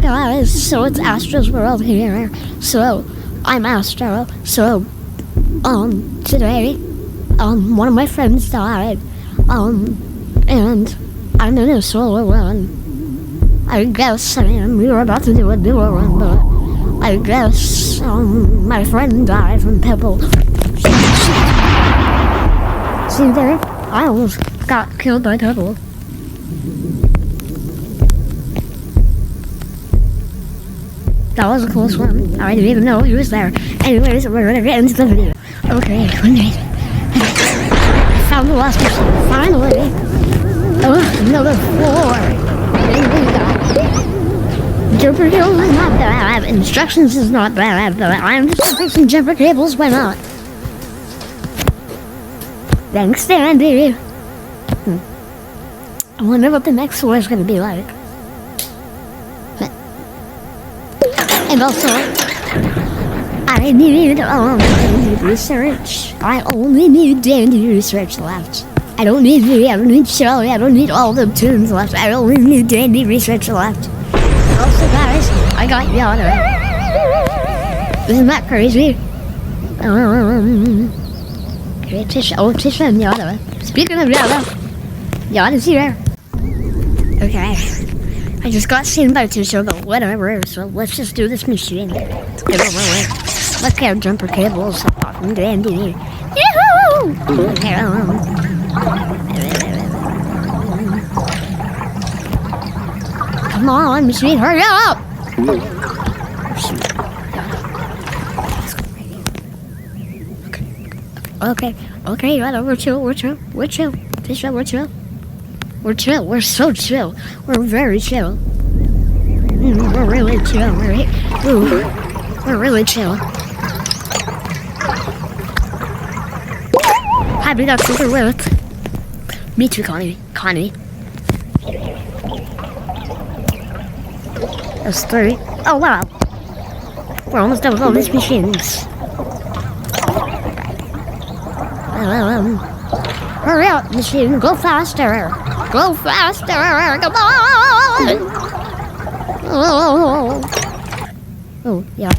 guys, so it's Astro's World here. So, I'm Astro. So, today, one of my friends died. And I'm in a solo run. I guess, we were about to do a duo run, but I guess, my friend died from pebble. See there? I almost got killed by pebble. That was a close one. I didn't even know he was there. Anyways, we're gonna get into the video. Okay, good night. I found the last person. Finally. Another 4. Jumper cables is not bad. Instructions is not bad, but I'm just looking for some jumper cables. Why not? Thanks, Dandy. I wonder what the next war is gonna be like. And also, I need dandy research. I only need dandy research left. I don't need me, I don't need Shelly, I don't need all the tunes left. I only need dandy research left. Also, guys, I got Yada. Isn't that crazy? Okay, Tisha and Yada. Speaking of Yada, Yada's here. Okay. I just got seen by Tisha, but whatever, so let's just do this machine. Let's get over with. Let's get jumper cables off from Dandy. Yahoo! Okay, come on, machine, hurry up! Okay, right, we're chill. Tisha, we're chill. We're chill. We're so chill. We're very chill. We're really chill. We're really chill. Happy that's super with. Me too, Connie. That's 3. Oh wow. We're almost done with all these machines. Hurry up, machine. Go faster. Go faster! Come on! Oh, yeah.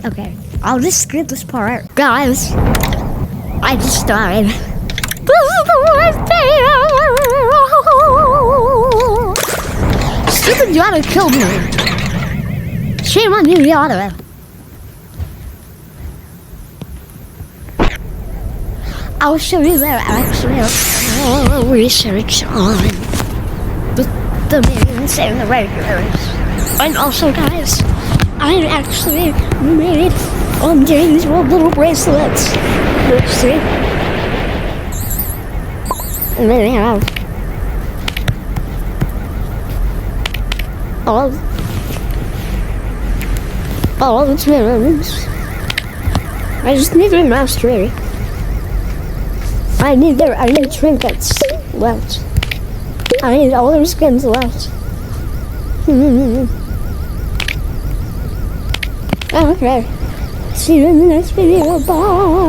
Okay, I'll just skip this part. Guys, I just died. This is the worst day! Stupid Yada killed me. Shame on you, Yada. I'll show you that actually research on the minions and the regulars. And also, guys, I actually made these little bracelets. See? And then I have all the minions. I just need to master it. I need trinkets left. I need all their skins left. Okay. See you in the next video. Bye.